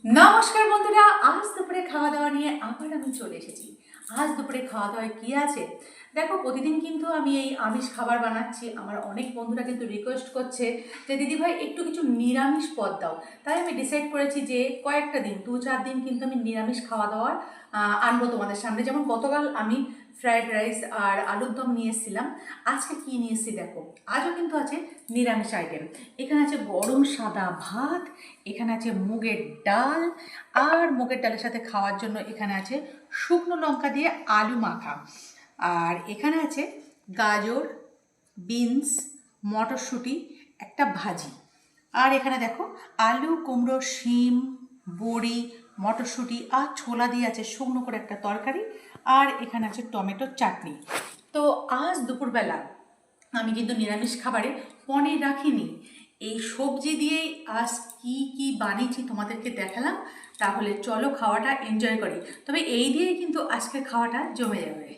নমস্কার বন্ধুরা, আজ দুপুরে খাওয়া দাওয়া নিয়ে আবার আমি চলে এসেছি। আজ দুপুরে খাওয়া দাওয়ায় কী আছে দেখো, প্রতিদিন কিন্তু আমি এই আমিষ খাবার বানাচ্ছি। আমার অনেক বন্ধুরা কিন্তু রিকোয়েস্ট করছে যে দিদিভাই একটু কিছু নিরামিষ পদ দাও। তাই আমি ডিসাইড করেছি যে কয়েকটা দিন 2-4 দিন কিন্তু আমি নিরামিষ খাওয়া দাওয়ার আনবো তোমাদের সামনে। যেমন গতকাল আমি ফ্রায়েড রাইস আর আলুর দম নিয়ে এসেছিলাম। আজকে কী নিয়ে এসেছি দেখো, আজও কিন্তু আছে নিরামিষ আইটেম। এখানে আছে গরম সাদা ভাত, এখানে আছে মুগের ডাল, আর মুগের ডালের সাথে খাওয়ার জন্য এখানে আছে শুকনো লঙ্কা দিয়ে আলু মাখা, আর এখানে আছে গাজর, বিনস, মটরশুঁটি, একটা ভাজি, আর এখানে দেখো আলু, কুমড়ো, শিম, বড়ি, মটরশুঁটি আর ছোলা দিয়ে আছে শুকনো করে একটা তরকারি, আর এখানে আছে টমেটোর চাটনি। তো আজ দুপুরবেলা আমি কিন্তু নিরামিষ খাবারে পনির রাখিনি। এই সবজি দিয়েই আজ কি কি বানিয়েছি তোমাদেরকে দেখালাম। তাহলে চলো খাওয়াটা এনজয় করি। তবে এই দিয়েই কিন্তু আজকের খাওয়াটা জমে যাবে।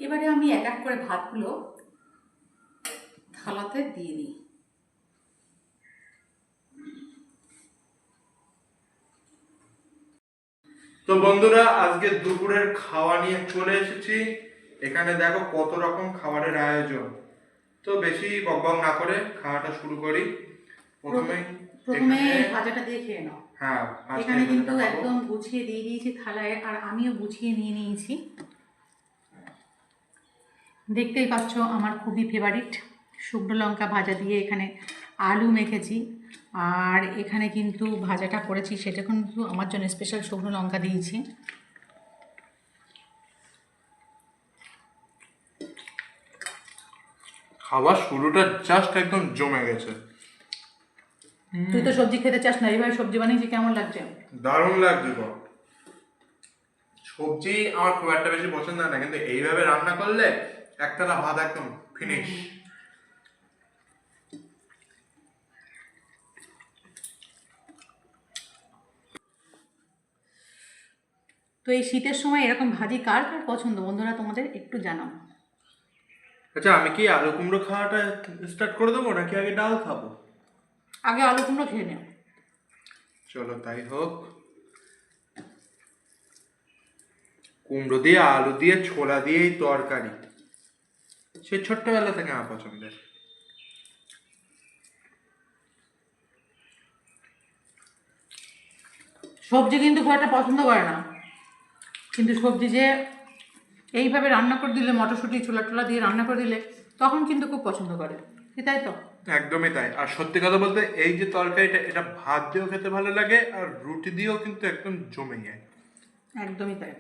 এবারে আমি এক এক করে ভাতগুলো থালাতে দিয়ে দিই। তো বন্ধুরা, আজকে দুপুরের খাওয়া নিয়ে চলে এসেছি। এখানে দেখো কত রকম খাবারের আয়োজন। তো বেশি বকবক না করে খাওয়াটা শুরু করি। প্রথমে ভাজাটা দিয়ে খেয়ে নাও। হ্যাঁ, এখানে কিন্তু একদম গুছিয়ে দিয়ে দিয়েছি থালায়, আর আমিও গুছিয়ে নিয়ে নিয়েছি। দেখতেই পাচ্ছ আমার খুবই ফেভারিট শুকনো লঙ্কা ভাজা দিয়ে এখানে আলু মেখেছি, আর এখানে কিন্তু ভাজাটা করেছি সেটা কিন্তু আমার জন্য স্পেশাল শুকনো লঙ্কা দিয়েছি। খাবার শুরুটা জাস্ট একদম জমে গেছে। তুই তো সবজি খেতে চাস না, এইভাবে সবজি বানিয়েছি, কেমন লাগছে? দারুণ লাগছে গো। সবজি আমার খুব একটা বেশি পছন্দ না, কিন্তু এইভাবে রান্না করলে একতলা ভাত একদম ফিনিশ। তো এই শীতের সময় এরকম ভাজি কার কার পছন্দ বন্ধুরা, তোমাদের একটু জানাও। আচ্ছা, আমি কি আলু কুমড়ো খাওয়াটা স্টার্ট করে দেবো নাকি আগে ডাল খাবো? আগে আলু কুমড়ো খেয়ে নেও। চলো তাই হোক। কুমড়ো দিয়ে আলু দিয়ে ছোলা দিয়েই তরকারি, সে ছোট্টবেলা থেকে আমার পছন্দের। সবজি কিন্তু খুব একটা পছন্দ করে না, কিন্তু সবজি যে এইভাবে রান্না করে দিলে, মটরশুঁটি ছোলা টোলা দিয়ে রান্না করে দিলে তখন কিন্তু খুব পছন্দ করে, কি তাই তো? একদমই তাই। আর সত্যি কথা বলতে, এই যে তরকারিটা, এটা ভাত দিয়েও খেতে ভালো লাগে আর রুটি দিয়েও কিন্তু একদম জমে যায়। একদমই তাই।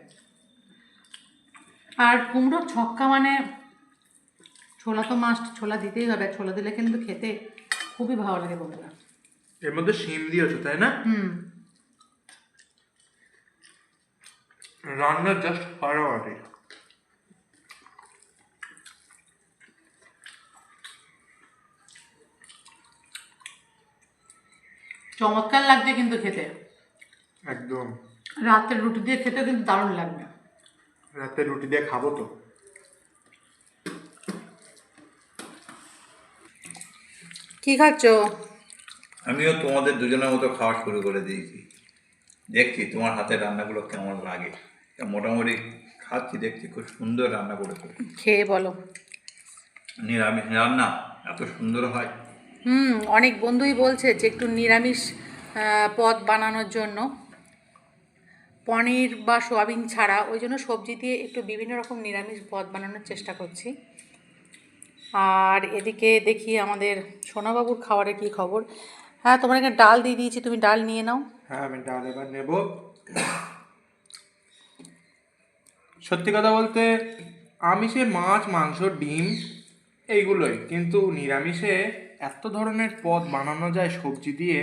আর কুমড়োর ছক্কা মানে ছোলা তো মাস্ট, ছোলা দিতেই হবে, ছোলা দিলে কিন্তু খেতে খুবই ভালো লাগে বন্ধুরা। এর মধ্যে শিম দিয়েছো তাই না? রান্না জাস্ট ফাটাফাটি। চমৎকার লাগছে কিন্তু খেতে। একদম। রাতের রুটি দিয়ে খেতে কিন্তু দারুণ লাগবে। রাতে রুটি দিয়ে খাবো তো। কি খাচ্ছ? আমিও তোমাদের দুজনের মতো খাওয়া শুরু করে দিয়েছি। দেখছি তোমার হাতের রান্নাগুলো কেমন লাগে। মোটামুটি খাচ্ছি, দেখছি খুব সুন্দর রান্না করেছো। খেয়ে বলো। নিরামিষ রান্না এত সুন্দর হয়। অনেক বন্ধুই বলছে যে একটু নিরামিষ পদ বানানোর জন্য, পনির বা সোয়াবিন ছাড়া, ওই জন্য সবজি দিয়ে একটু বিভিন্ন রকম নিরামিষ পদ বানানোর চেষ্টা করছি। আর এদিকে দেখি আমাদের সোনাবাবুর খাবারের কী খবর। হ্যাঁ, তোমার এখানে ডাল দিয়ে দিয়েছি, তুমি ডাল নিয়ে নাও। হ্যাঁ, আমি ডাল এবার নেব। সত্যি কথা বলতে আমিষে মাছ, মাংস, ডিম এইগুলোই, কিন্তু নিরামিষে এত ধরনের পদ বানানো যায় সবজি দিয়ে,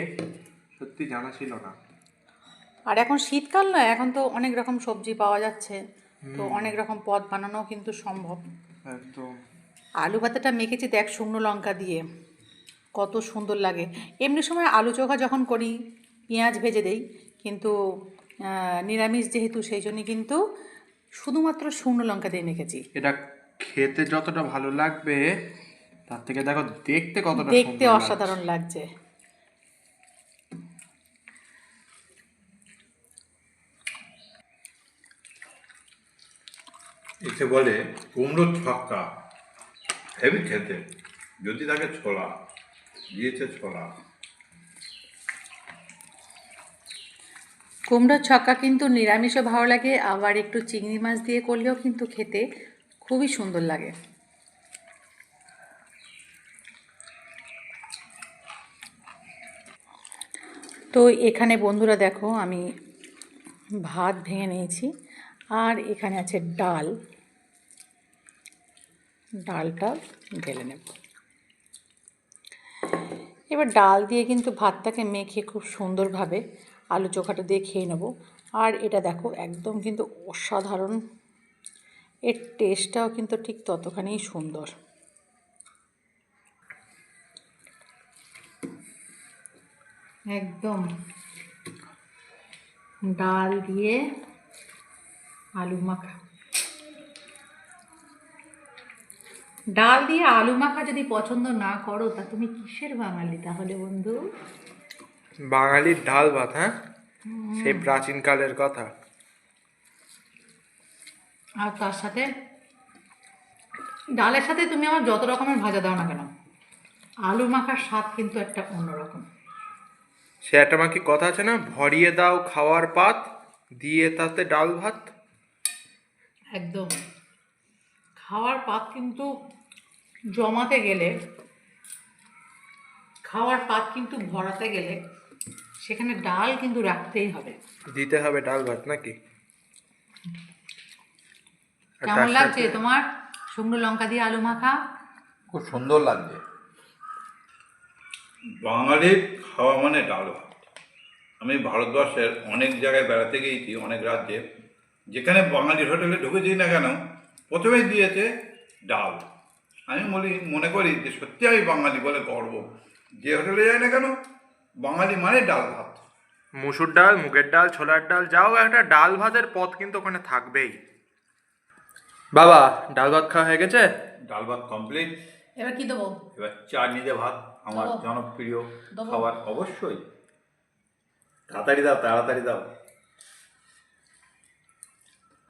সত্যি জানা ছিল না। আর এখন শীতকাল না, এখন তো অনেক রকম সবজি পাওয়া যাচ্ছে, তো অনেক রকম পদ বানানো কিন্তু সম্ভব। একদম। আলু ভাতাটা মেখেছি দেখ শুকনো লঙ্কা দিয়ে, কত সুন্দর লাগে। এমনি সময় আলু চোখা যখন করি পেঁয়াজ ভেজে দেই, কিন্তু নিরামিষ যেহেতু সেই জন্যই কিন্তু শুধুমাত্র শুকনো লঙ্কা দিয়ে মেখেছি। এটা খেতে যতটা ভালো লাগবে, তার থেকে দেখো দেখতে কতটা দেখতে সুন্দর লাগছে। অসাধারণ লাগছে। একে বলে কুমড়োর ছক্কা, হেভি খেতে। যদি থাকে ছোলা, দিয়েছে ছোলা। কুমড়োর ছক্কা কিন্তু নিরামিষও ভালো লাগে, আবার একটু চিংড়ি মাছ দিয়ে করলেও কিন্তু খেতে খুবই সুন্দর লাগে। তো এখানে বন্ধুরা দেখো আমি ভাত ভেঙে নিয়েছি, আর এখানে আছে ডাল, ডালটা ঢেলে নেব। এবার ডাল দিয়ে কিন্তু ভাতটাকে মেখে খুব সুন্দরভাবে আলু চোখাটা দিয়ে খেয়ে নেব। আর এটা দেখো একদম কিন্তু অসাধারণ, এর টেস্টটাও কিন্তু ঠিক ততখানিই সুন্দর। একদম ডাল দিয়ে আলু মাখা, ডাল দিয়ে আলু মাখা যদি পছন্দ না করো তা তুমি কিসের বাঙালি তাহলে বন্ধু? বাঙালির ডাল ভাত, হ্যাঁ, সেই প্রাচীনকালের কথা। আর তার সাথে ডালের সাথে তুমি আমার যত রকমের ভাজা দাও না কেন, আলু মাখার স্বাদ কিন্তু একটা অন্যরকম। সে একটা আমার কি কথা আছে না, ভরিয়ে দাও খাওয়ার পাত, দিয়ে তাতে ডাল ভাত। একদম খাওয়ার পাত কিন্তু জমাতে গেলে, খাওয়ার পাত কিন্তু ভরাতে গেলে সেখানে ডাল কিন্তু রাখতেই হবে। দিতে হবে ডাল ভাত নাকি? আর কেমন তার লাগছে সাথে তোমার শুকনো লঙ্কা দিয়ে আলু মাখা? খুব সুন্দর লাগছে। বাঙালির খাওয়া মানে ডাল ভাত। আমি ভারতবর্ষের অনেক জায়গায় বেড়াতে গিয়েছি, অনেক রাজ্যে, যেখানে বাঙালির হোটেলে ঢুকেছি না কেন প্রথমেই দিয়েছে ডাল। আমি মনে করি যে সত্যি আমি বাঙালি বলে গর্ব। যে হোটেলে যাই না কেন, বাঙালি মানে ডাল ভাত। মুসুর ডাল, মুগের ডাল, ছোলার ডাল, যাও একটা ডাল ভাতের পদ কিন্তু ওখানে থাকবেই। বাবা, ডাল ভাত খাওয়া হয়ে গেছে? ডাল ভাত কমপ্লিট। এবার কি দেবো? এবার চাটনি দিয়ে ভাত, আমার দেবো? জনপ্রিয় দেবো? খাবার। অবশ্যই, তাড়াতাড়ি দাও, তাড়াতাড়ি দাও।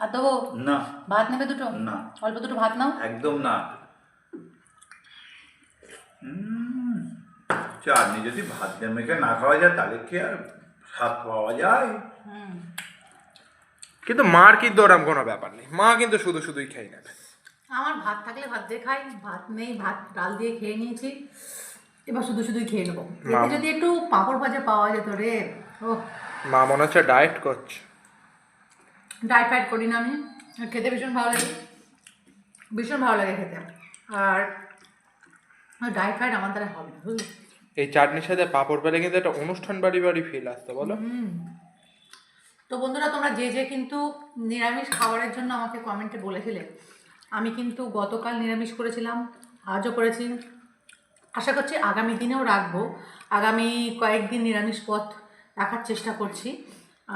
আর দেবো? না, ভাত নেবে দুটো? না, অল্প দুটো ভাত নাও। একদম না। চাটনি যদি ভাত দিয়ে মেখে না খাওয়া যায় তাহলে কি আর স্বাদ পাওয়া যায়? কিন্তু মার কিন্তু ওরম কোনো ব্যাপার নেই, মা কিন্তু শুধু শুধুই খেয়ে নেবে। আমার ভাত থাকলে ভাত দিয়ে খাই, ভাত নেই, ভাত ডাল দিয়ে খেয়ে নিয়েছি, এবার শুধু শুধুই খেয়ে নেবো। এতে যদি একটু পাঁপড় ভাজা পাওয়া যেত রে, ও। মা মনে হচ্ছে ডায়েট করছে। ডায়েট ফাইট করি না আমি, খেতে ভীষণ ভালো লাগে, ভীষণ ভালো লাগে খেতে। আর ডায়েট ফাইট আমার দ্বারা হবে না, বুঝলি? এই চাটনির সাথে পাঁপড় পেলে কিন্তু একটা অনুষ্ঠান বাড়ি বাড়ি ফিল আসতো, বলো? তো বন্ধুরা, তোমরা যে যে কিন্তু নিরামিষ খাবারের জন্য আমাকে কমেন্টে বলেছিলে, আমি কিন্তু গতকাল নিরামিষ করেছিলাম, আজও করেছি, আশা করছি আগামী দিনেও রাখবো। আগামী কয়েকদিন নিরামিষ পথ রাখার চেষ্টা করছি।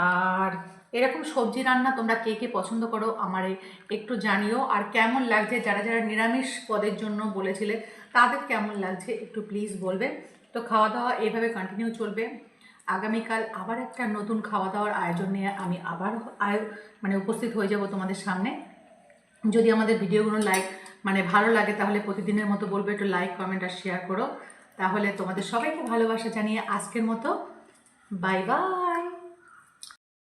আর এরকম সবজি রান্না তোমরা কে কে পছন্দ করো আমারে একটু জানিও। আর কেমন লাগছে, যারা যারা নিরামিষ পদের জন্য বলেছিলে তাদের কেমন লাগছে একটু প্লিজ বলবে। তো খাওয়া দাওয়া এইভাবে কন্টিনিউ চলবে। আগামীকাল আবার একটা নতুন খাওয়া দাওয়ার আয়োজন নিয়ে আমি আবার উপস্থিত হয়ে যাব তোমাদের সামনে। যদি আমাদের ভিডিওগুলো ভালো লাগে তাহলে প্রতিদিনের মতো বলবে একটু লাইক, কমেন্ট আর শেয়ার করো। তাহলে তোমাদের সবাইকে ভালোবাসা জানিয়ে আজকের মতো বাই বাই।